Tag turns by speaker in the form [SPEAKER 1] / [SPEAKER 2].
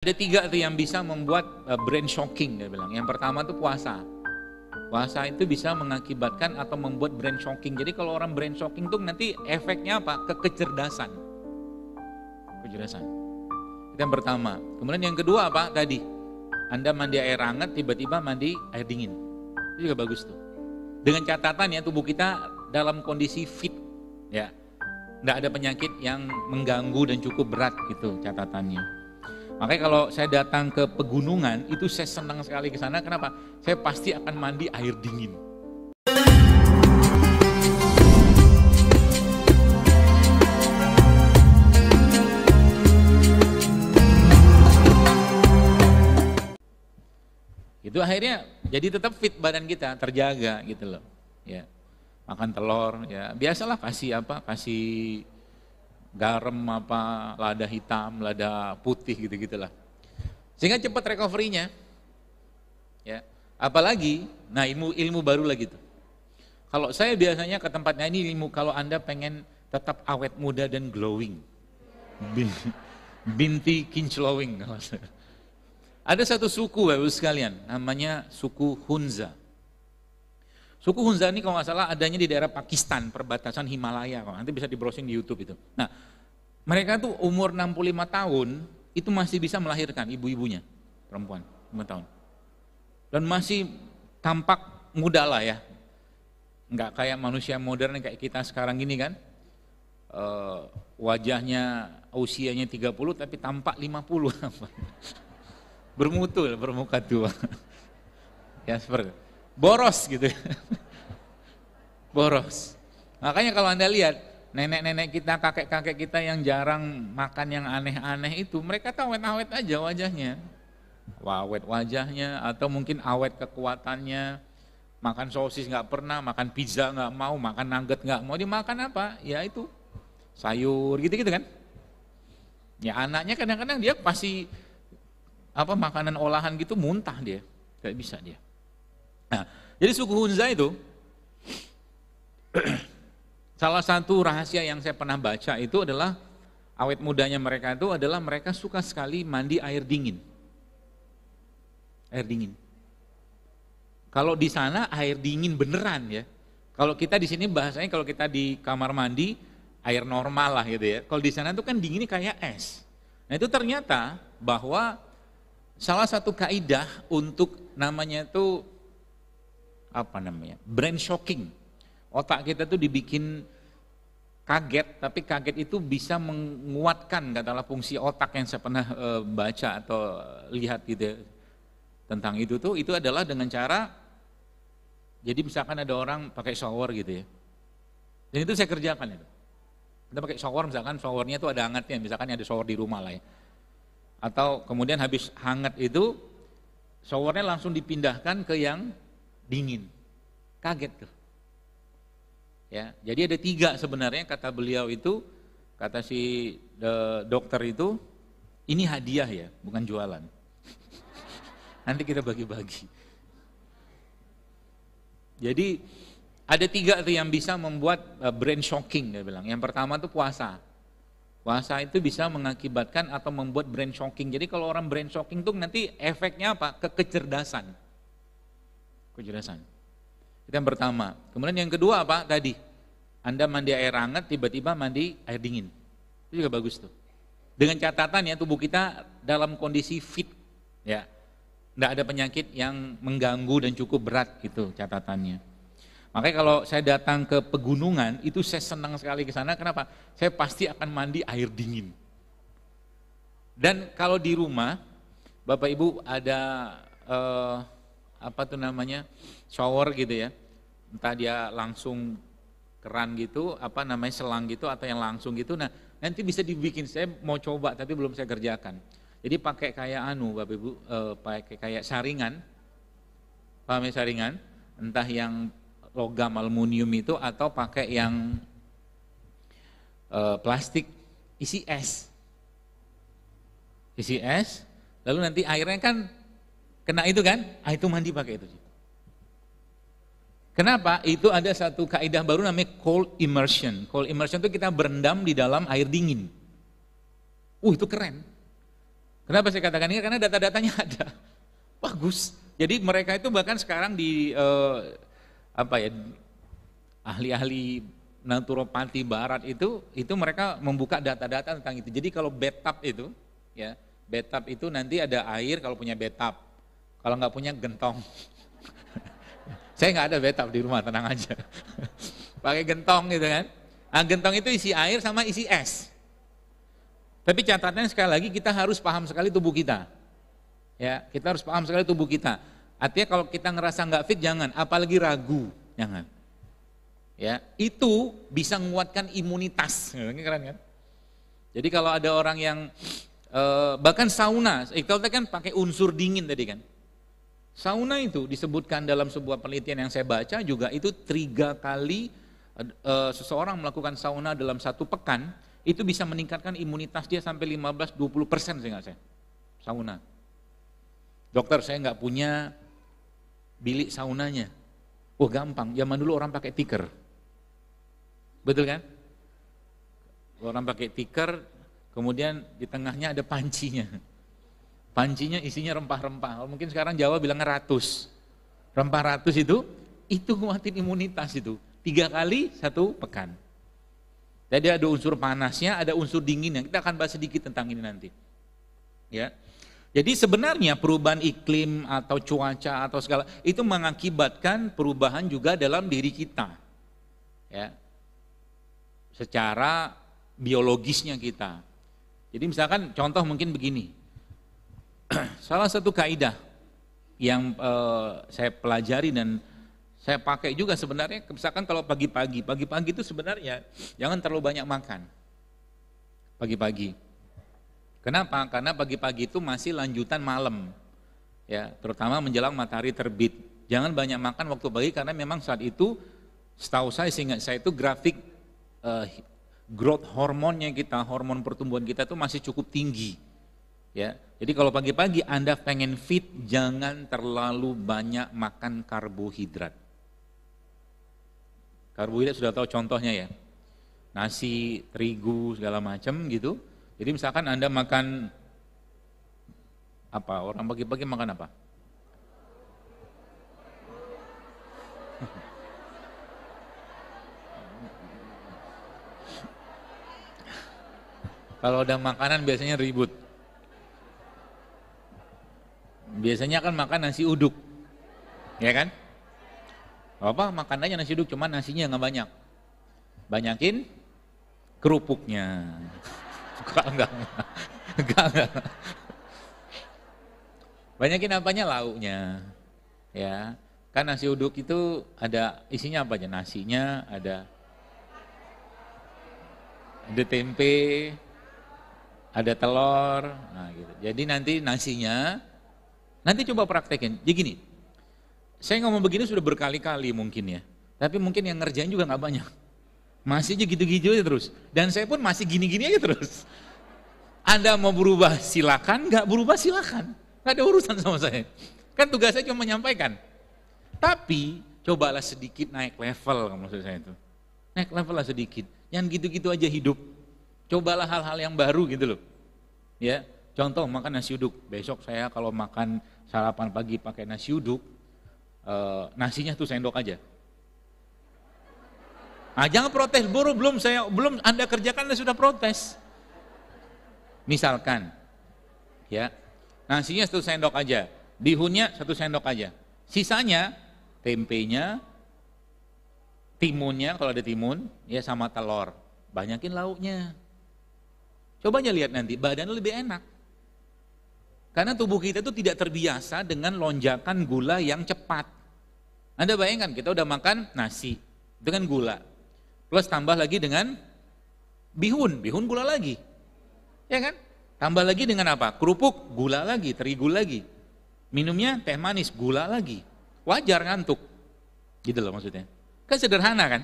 [SPEAKER 1] Ada 3 tuh yang bisa membuat brain shocking, dia bilang. Yang pertama tuh puasa. Puasa itu bisa mengakibatkan atau membuat brain shocking. Jadi kalau orang brain shocking tuh nanti efeknya apa? Kecerdasan. Kecerdasan. Itu yang pertama. Kemudian yang kedua apa? Tadi, Anda mandi air hangat, tiba-tiba mandi air dingin. Itu juga bagus tuh. Dengan catatan ya, tubuh kita dalam kondisi fit. Ya, nggak ada penyakit yang mengganggu dan cukup berat gitu catatannya. Makanya kalau saya datang ke pegunungan, itu saya senang sekali ke sana. Kenapa? Saya pasti akan mandi air dingin. Itu akhirnya jadi tetap fit badan kita, terjaga gitu loh. Ya. Makan telur, ya biasalah kasih garam apa, lada hitam, lada putih gitu-gitulah. Sehingga cepat recovery-nya. Ya. Apalagi, nah ilmu baru lagi tuh. Kalau saya biasanya ke tempatnya ini ilmu kalau Anda pengen tetap awet muda dan glowing. Binti kinclowing. Ada satu suku Bapak sekalian, namanya suku Hunza. Suku Hunza ini kalau nggak salah adanya di daerah Pakistan, perbatasan Himalaya. Nanti bisa di browsing di YouTube itu. Nah, mereka tuh umur 65 tahun, itu masih bisa melahirkan ibu-ibunya, perempuan, 5 tahun. Dan masih tampak muda lah ya. Nggak kayak manusia modern kayak kita sekarang gini kan. Wajahnya, usianya 30 tapi tampak 50. Bermutu, bermuka tua. Ya seperti itu. Boros gitu. Boros. Makanya kalau Anda lihat nenek-nenek kita, kakek-kakek kita yang jarang makan yang aneh-aneh itu, mereka tuh awet-awet aja wajahnya. Awet wajahnya atau mungkin awet kekuatannya. Makan sosis nggak pernah, makan pizza nggak mau, makan nugget nggak mau, dimakan apa? Ya itu sayur gitu-gitu kan. Ya anaknya kadang-kadang dia pasti apa makanan olahan gitu muntah dia, nggak bisa dia. Nah, jadi suku Hunza itu salah satu rahasia yang saya pernah baca itu adalah awet mudanya mereka itu adalah mereka suka sekali mandi air dingin. Air dingin. Kalau di sana air dingin beneran ya. Kalau kita di sini bahasanya kalau kita di kamar mandi air normal lah gitu ya. Kalau di sana itu kan dinginnya kayak es. Nah itu ternyata bahwa salah satu kaidah untuk namanya itu brain shocking. Otak kita tuh dibikin kaget, tapi kaget itu bisa menguatkan katakanlah fungsi otak yang saya pernah baca atau lihat gitu tentang itu adalah dengan cara jadi misalkan ada orang pakai shower gitu ya. Dan itu saya kerjakan itu. Kita pakai shower misalkan showernya itu ada hangatnya, misalkan ada shower di rumah lah ya. Atau kemudian habis hangat itu showernya langsung dipindahkan ke yang dingin, kaget tuh. Ya, jadi ada 3 sebenarnya kata beliau itu, kata si dokter itu, ini hadiah ya, bukan jualan. Nanti kita bagi-bagi. Jadi ada 3 tuh yang bisa membuat brain shocking, dia bilang. Yang pertama tuh puasa. Puasa itu bisa mengakibatkan atau membuat brain shocking. Jadi kalau orang brain shocking tuh nanti efeknya apa? Kecerdasan. Kecerdasan. Itu yang pertama. Kemudian yang kedua apa? Tadi, Anda mandi air hangat, tiba-tiba mandi air dingin. Itu juga bagus tuh. Dengan catatan ya, tubuh kita dalam kondisi fit. Ya, nggak ada penyakit yang mengganggu dan cukup berat gitu catatannya. Makanya kalau saya datang ke pegunungan, itu saya senang sekali ke sana. Kenapa? Saya pasti akan mandi air dingin. Dan kalau di rumah, Bapak Ibu ada shower gitu ya, entah dia langsung keran gitu, selang gitu atau yang langsung gitu. Nah nanti bisa dibikin, saya mau coba tapi belum saya kerjakan. Jadi pakai kayak Bapak Ibu, pakai kayak saringan, paham ya saringan, entah yang logam aluminium itu atau pakai yang plastik isi es, lalu nanti airnya kan kena itu kan, itu mandi pakai itu. Kenapa? Itu ada satu kaidah baru namanya cold immersion. Cold immersion itu kita berendam di dalam air dingin. Itu keren. Kenapa saya katakan ini? Karena data-datanya ada. Bagus. Jadi mereka itu bahkan sekarang di ahli-ahli naturopati barat itu mereka membuka data-data tentang itu. Jadi kalau bathtub itu, ya bathtub itu nanti ada air kalau punya bathtub, kalau nggak punya gentong. Saya nggak ada bathtub di rumah, tenang aja. Pakai gentong gitu kan. Nah, gentong itu isi air sama isi es. Tapi catatannya sekali lagi kita harus paham sekali tubuh kita. Ya, kita harus paham sekali tubuh kita. Artinya kalau kita ngerasa nggak fit jangan, apalagi ragu, jangan. Ya, itu bisa menguatkan imunitas. Ini keren kan? Jadi kalau ada orang yang bahkan sauna, kalau kan pakai unsur dingin tadi kan. Sauna itu disebutkan dalam sebuah penelitian yang saya baca juga itu 3 kali seseorang melakukan sauna dalam 1 pekan itu bisa meningkatkan imunitas dia sampai 15-20% saya. Sauna. Dokter, saya nggak punya bilik saunanya. Oh gampang, zaman dulu orang pakai tikar. Betul kan? Orang pakai tikar, kemudian di tengahnya ada pancinya. Pancinya isinya rempah-rempah. Mungkin sekarang Jawa bilang ratus. Rempah ratus itu nguatin imunitas itu. 3 kali 1 pekan. Jadi ada unsur panasnya, ada unsur dinginnya. Kita akan bahas sedikit tentang ini nanti. Ya. Jadi sebenarnya perubahan iklim atau cuaca atau segala itu mengakibatkan perubahan juga dalam diri kita. Ya. Secara biologisnya kita. Jadi misalkan contoh mungkin begini. Salah satu kaidah yang saya pelajari dan saya pakai juga sebenarnya, misalkan kalau pagi-pagi itu sebenarnya jangan terlalu banyak makan pagi-pagi. Kenapa? Karena pagi-pagi itu masih lanjutan malam, ya, terutama menjelang matahari terbit. Jangan banyak makan waktu pagi karena memang saat itu, setahu saya, seingat saya itu grafik growth hormonnya kita, hormon pertumbuhan kita itu masih cukup tinggi. Ya, jadi kalau pagi-pagi Anda pengen fit, jangan terlalu banyak makan karbohidrat. Karbohidrat sudah tahu contohnya ya, nasi, terigu, segala macam gitu. Jadi misalkan Anda makan apa, orang pagi-pagi makan apa? Kalau ada makanan biasanya ribut. Biasanya kan makan nasi uduk, ya kan? Apa makan aja nasi uduk, cuman nasinya nggak banyak. Banyakin kerupuknya. Enggak. Banyakin apanya, lauknya. Ya, kan nasi uduk itu ada isinya apa aja? Nasinya ada tempe, ada telur, nah gitu. Jadi nanti nasinya, nanti coba praktekin. Jadi gini, saya ngomong begini sudah berkali-kali mungkin ya, tapi mungkin yang ngerjain juga nggak banyak. Masih aja gitu-gitu aja terus. Dan saya pun masih gini-gini aja terus. Anda mau berubah silakan, nggak berubah silakan. Nggak ada urusan sama saya. Kan tugas saya cuma menyampaikan. Tapi cobalah sedikit naik level, maksud saya itu. Naik level lah sedikit. Yang gitu-gitu aja hidup. Cobalah hal-hal yang baru gitu loh. Ya, contoh makan nasi uduk. Besok saya kalau makan sarapan pagi pakai nasi uduk, nasinya tuh sendok aja. Nah, jangan protes, belum Anda kerjakan, Anda sudah protes. Misalkan, ya, nasinya 1 sendok aja, bihunnya 1 sendok aja, sisanya tempenya, timunnya kalau ada timun, ya sama telur, banyakin lauknya. Coba aja lihat nanti, badannya lebih enak. Karena tubuh kita itu tidak terbiasa dengan lonjakan gula yang cepat. Anda bayangkan, kita udah makan nasi dengan gula, plus tambah lagi dengan bihun gula lagi, ya kan? Tambah lagi dengan apa? Kerupuk, gula lagi, terigu lagi. Minumnya teh manis, gula lagi. Wajar ngantuk, gitu loh maksudnya. Kan sederhana kan?